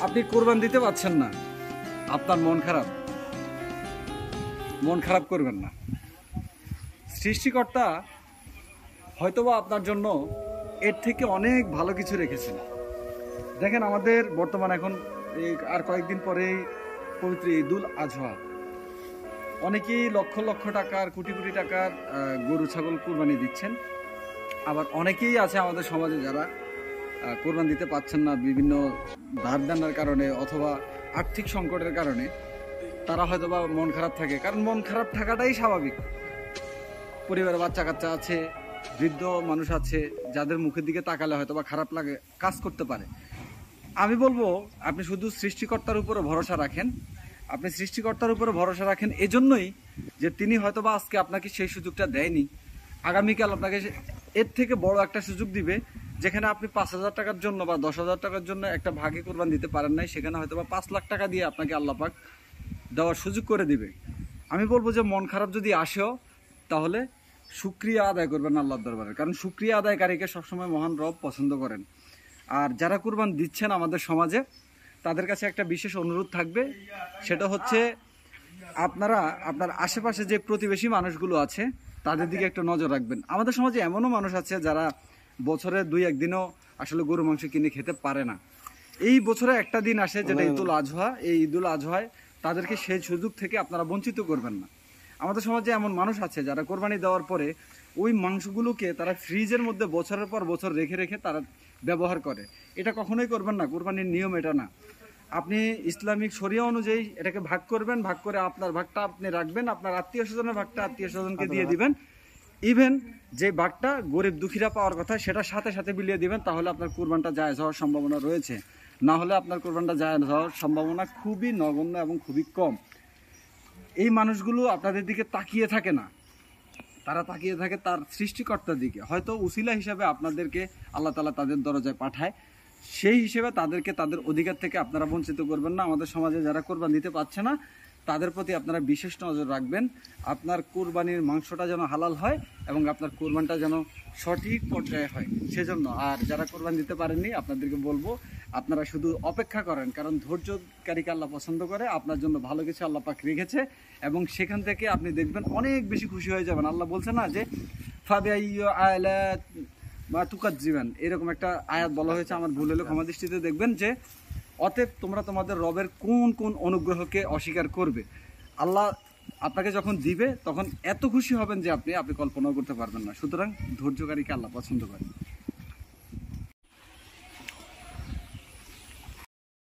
আপনি কোরবান দিতে পারছেন না, আপনার মন খারাপ করবেন না। সৃষ্টিকর্তা হয়তোবা আপনার জন্য এর থেকে অনেক ভালো কিছু রেখেছেন। দেখেন, আমাদের বর্তমান এখন এই আর কয়েকদিন পরেই পবিত্র ঈদুল আজহা। অনেকেই লক্ষ লক্ষ টাকার, কোটি কোটি টাকার গরু ছাগল কোরবানি দিচ্ছেন। আবার অনেকেই আছে আমাদের সমাজে যারা কোরবান দিতে পারছেন না, বিভিন্ন ধার দেনার কারণে অথবা আর্থিক সংকটের কারণে। তারা হয়তো বা মন খারাপ থাকে, কারণ মন খারাপ থাকাটাই স্বাভাবিক। পরিবারে বাচ্চা কাচ্চা আছে, বৃদ্ধ মানুষ আছে, যাদের মুখের দিকে তাকালে হয়তো বা খারাপ লাগে, কাজ করতে পারে। আমি বলবো আপনি শুধু সৃষ্টিকর্তার উপরে ভরসা রাখেন। আপনি সৃষ্টিকর্তার উপরে ভরসা রাখেন এজন্যই যে তিনি হয়তো বা আজকে আপনাকে সেই সুযোগটা দেয়নি, আগামীকাল আপনাকে এর থেকে বড় একটা সুযোগ দিবে, যেখানে আপনি 5,000 টাকার জন্য বা 10,000 টাকার জন্য একটা ভাগে কোরবান দিতে পারেন নাই, সেখানে হয়তো বা 5 লাখ টাকা দিয়ে আপনাকে আল্লাহ পাক দেওয়ার সুযোগ করে দিবে। আমি বলবো যে মন খারাপ যদি আসেও, তাহলে শুকরিয়া আদায় করবেন আল্লাহর দরবারে, কারণ শুকরিয়া আদায়কারীকে সবসময় মহান রব পছন্দ করেন। আর যারা কুরবান দিচ্ছেন আমাদের সমাজে, তাদের কাছে একটা বিশেষ অনুরোধ থাকবে, সেটা হচ্ছে আপনারা আপনার আশেপাশে যে প্রতিবেশী মানুষগুলো আছে তাদের দিকে একটু নজর রাখবেন। আমাদের সমাজে এমনও মানুষ আছে যারা বছরে 2-1 দিনও আসলে গরু মাংস কিনে খেতে পারে না। এই বছরে একটা দিন আসে যেটা ঈদুল আজহা, এই ঈদুল আজহায় তাদেরকে সেই সুযোগ থেকে আপনারা বঞ্চিত করবেন না। আমাদের সমাজে এমন মানুষ আছে যারা কোরবানি দেওয়ার পরে ওই মাংসগুলোকে তারা ফ্রিজের মধ্যে বছরের পর বছর রেখে রেখে তারা ব্যবহার করে। এটা কখনোই করবেন না, কোরবানির নিয়ম এটা না। আপনি ইসলামিক শরিয়া অনুযায়ী এটাকে ভাগ করবেন, ভাগ করে আপনার ভাগটা আপনি রাখবেন, আপনার আত্মীয় স্বজনের ভাগটা আত্মীয় স্বজনকে দিয়ে দিবেন। ইভেন যে ভাগটা গরিব দুঃখীরা পাওয়ার কথা সেটা সাথে সাথে বিলিয়ে দিবেন, তাহলে আপনার কোরবানটা জায়েজ হওয়ার সম্ভাবনা রয়েছে। না হলে আপনার কোরবানটা জায়েজ হওয়ার সম্ভাবনা খুবই নগণ্য এবং খুবই কম। এই মানুষগুলো আপনাদের দিকে তাকিয়ে থাকে না, তারা তাকিয়ে থাকে তার সৃষ্টিকর্তার দিকে। হয়তো উসিলা হিসাবে আপনাদেরকে আল্লাহ তাআলা তাদের দরজায় পাঠায়, সেই হিসেবে তাদেরকে তাদের অধিকার থেকে আপনারা বঞ্চিত করবেন না। আমাদের সমাজে যারা কোরবান দিতে পারছে না, তাদের প্রতি আপনারা বিশেষ নজর রাখবেন। আপনার কোরবানির মাংসটা যেন হালাল হয় এবং আপনার কোরবানটা যেন সঠিক পর্যায়ে হয় সেজন্য। আর যারা কোরবান দিতে পারেননি, আপনাদেরকে বলবো আপনারা শুধু অপেক্ষা করেন, কারণ ধৈর্যকারীকে আল্লাহ পছন্দ করে। আপনার জন্য ভালো কিছু আল্লাহ পাক রেখেছে এবং সেখান থেকে আপনি দেখবেন অনেক বেশি খুশি হয়ে যাবেন। আল্লাহ বলছে না যে ফাবিআইয়ি আলাত মা তুকাজ্জিবান, এরকম একটা আয়াত বলা হয়েছে, আমার ভুল হলে ক্ষমা দৃষ্টিতে দেখবেন, যে অতএব তোমরা তোমাদের রবের কোন কোন অনুগ্রহকে অস্বীকার করবে। আল্লাহ আপনাকে যখন দিবে তখন এত খুশি হবেন যে আপনি কল্পনাও করতে পারবেন না। সুতরাং ধৈর্যকারীকে আল্লাহ পছন্দ করেন।